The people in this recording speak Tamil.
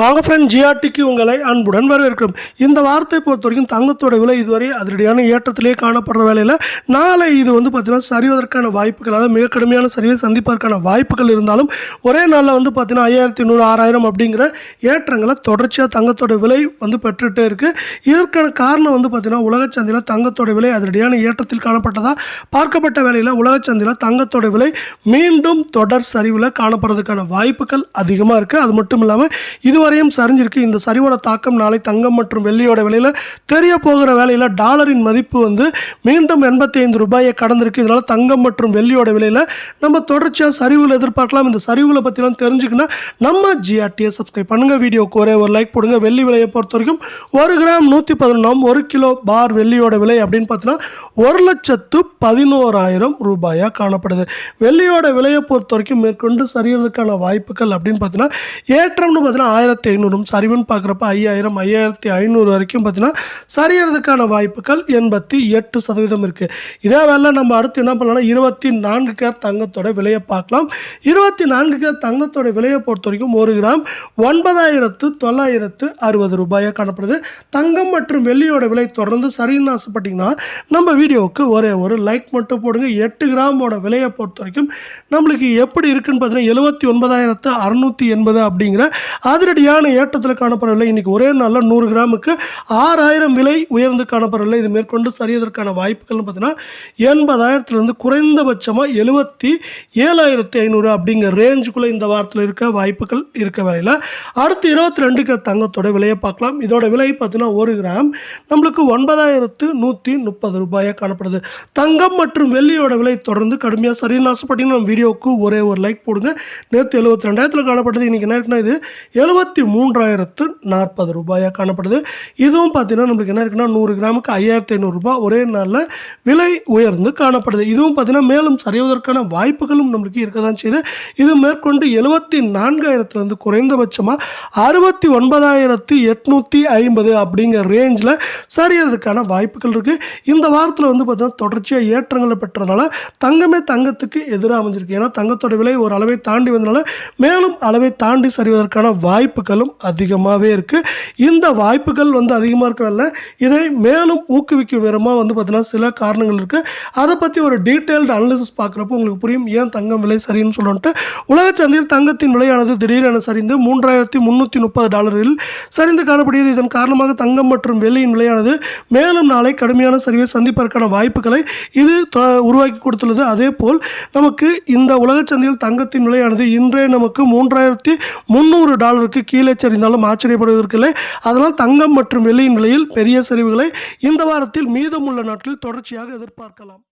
வாங்க ஃப்ரெண்ட், ஜிஆர்டிக்கு உங்களை அன்புடன் வரவேற்கிறோம். இந்த வாரத்தை பொறுத்த வரைக்கும் தங்கத்தோட விலை இதுவரை அதிரடியான ஏற்றத்திலே காணப்படுற வேலையில் நாளை இது பார்த்தீங்கன்னா சரிவதற்கான வாய்ப்புகள், அதாவது மிக கடுமையான சரிவை சந்திப்பதற்கான வாய்ப்புகள் இருந்தாலும் ஒரே நாளில் பார்த்தீங்கன்னா 5100 6000 அப்படிங்கிற ஏற்றங்களை தொடர்ச்சியாக தங்கத்தோட விலை பெற்றுகிட்டே இருக்குது. இதற்கான காரணம் பார்த்தீங்கன்னா உலக சந்தையில் தங்கத்தோட விலை அதிரடியான ஏற்றத்தில் காணப்பட்டதாக பார்க்கப்பட்ட வேலையில் உலக சந்தையில் தங்கத்தோட விலை மீண்டும் தொடர் சரிவில் காணப்படுறதுக்கான வாய்ப்புகள் அதிகமாக இருக்குது. அது மட்டும் இல்லாமல் இதுவரையும் சரிஞ்சிருக்கு. இந்த சரிவோட தாக்கம் நாளை தங்கம் மற்றும் வெள்ளியோட விலையில் தெரிய போகிற வேலையில் டாலரின் மதிப்பு மீண்டும் 85 ரூபாயை கடந்திருக்கு. இதனால் தங்கம் மற்றும் வெள்ளியோட விலையில் நம்ம தொடர்ச்சியாக சரிவுகள் எதிர்பார்க்கலாம். இந்த சரிவுகளை பற்றிலாம் தெரிஞ்சுக்கணும் நம்ம ஜிஆர்டியை சப்ஸ்கிரைப் பண்ணுங்கள். வீடியோக்கு ஒரே ஒரு லைக் போடுங்க. வெள்ளி விலையை பொறுத்த வரைக்கும் 1 கிராம் 111, 1 கிலோ பார் வெள்ளியோட விலை அப்படின்னு பார்த்தீங்கன்னா 1,11,000 ரூபாயாக காணப்படுது. வெள்ளியோட விலையை பொறுத்த வரைக்கும் மேற்கொண்டு சரியறதுக்கான வாய்ப்புகள் அப்படின்னு பார்த்தீங்கன்னா ஏற்றம்னு பார்த்தீங்கன்னா 1500, சரிவுன்னு பார்க்குறப்ப 5000 5500 வரைக்கும் பார்த்தீங்கன்னா சரியறதுக்கான வாய்ப்புகள் 88% இருக்குது. இதே வேலை நம்ம அடுத்து என்ன பண்ணலாம்னா 24 கேரட் தங்கத்தோட விலையை பார்க்கலாம். 24 கேரட் தங்கத்தோட விலையை பொறுத்த வரைக்கும் 1 கிராம் 9960 ரூபாயாக காணப்படுது. தங்கம் மற்றும் வெள்ளியோட விலை தொடர்ந்து சரின்னு ஆசைப்பட்டீங்கன்னா நம்ம வீடியோவுக்கு ஒரே ஒரு லைக் மட்டும் போடுங்க. 8 கிராமோட விலையை பொறுத்த வரைக்கும் நம்மளுக்கு எப்படி இருக்குன்னு பார்த்தீங்கன்னா 79680 அப்படிங்கிற அதிரடியான ஏற்றத்தில் காணப்படவில்லை. இன்றைக்கி ஒரே நாளில் 100 கிராமுக்கு 6000 விலை உயர்ந்து காணப்படவில்லை. இது மேற்கொண்டு சரியதற்கான வாய்ப்புகள்னு பார்த்தீங்கன்னா 80,000 குறைந்தபட்சமாக 77,500 அப்படிங்கிற ரேஞ்சுக்குள்ளே இந்த வாரத்தில் இருக்க வாய்ப்புகள் இருக்க வேலையில் அடுத்து 22 தங்கத்தோட விலையை பார்க்கலாம். இதோட விலை பார்த்தீங்கன்னா 1 கிராம் நம்மளுக்கு 9,130 ரூபாயாக காணப்படுது. தங்கம் மற்றும் வெள்ளியோட விலை தொடர்ந்து கடுமையாக சரின்னு ஆசைப்பட்டீங்கன்னா நம்ம வீடியோவுக்கு ஒரே ஒரு லைக் போடுங்க. நேற்று 72,000 காணப்பட்டது. இன்றைக்கி என்ன இருக்குன்னா இது 73,040 ரூபாயாக காணப்படுது. இதுவும் பார்த்தீங்கன்னா நம்மளுக்கு என்ன இருக்குன்னா 100 கிராமுக்கு 5,500 ரூபாய் ஒரே நாளில் விலை உயர்ந்து காணப்படுது. இதுவும் பார்த்தீங்கன்னா மேலும் சரிவதற்கான வாய்ப்புகளும் நம்மளுக்கு இருக்க தான் செய்யுது. இது மேற்கொண்டு 74,000 குறைந்தபட்சமாக 69,850 அப்படிங்கிற ரேஞ்சில் சரியறதுக்கான வாய்ப்புகள் இருக்குது. இந்த வாரத்தில் பார்த்தீங்கன்னா தொடர்ச்சியாக ஏற்றங்களை பெற்றதுனால தங்கமே தங்கத்துக்கு எதிராக அமைஞ்சிருக்கு. ஏன்னா தங்கத்தோட விலை ஒரு அளவை தாண்டி வந்தனால மேலும் அளவை தாண்டி சரிவதற்கான வாய்ப்புகளும் அதிகமாகவே இருக்குது. இந்த வாய்ப்புகள் அதிகமாக இருக்கவில்லை. இதை மேலும் ஊக்குவிக்கும் விதமாக பார்த்தீங்கன்னா சில காரணங்கள் இருக்குது. அதை பற்றி ஒரு டீட்டெயில்டு அனாலிசிஸ் பார்க்குறப்போ உங்களுக்கு புரியும் ஏன் தங்கம் விலை சரின்னு சொல்லிட்டு. உலக சந்தையில் தங்கத்தின் விலையானது திடீரென சரிந்து $3,330 சரிந்து காணப்படுகிறது. இதன் காரணமாக தங்கம் மற்றும் வெள்ளியின் விலையானது மேலும் நாளை கடுமையான சரிவை சந்திப்பதற்கான வாய்ப்புகளை இது உருவாக்கி கொடுத்துள்ளது. அதே போல் நமக்கு இந்த உலக சந்தையில் தங்கத்தின் விலையானது இன்றே நமக்கு $3,300 கீழே சரிந்தாலும் ஆச்சரியப்படுவதற்கில்லை. அதனால் தங்கம் மற்றும் வெள்ளியின் விலையில் பெரிய சரிவுகளை இந்த வாரத்தில் மீதமுள்ள நாட்களில் தொடர்ச்சியாக எதிர்பார்க்கலாம்.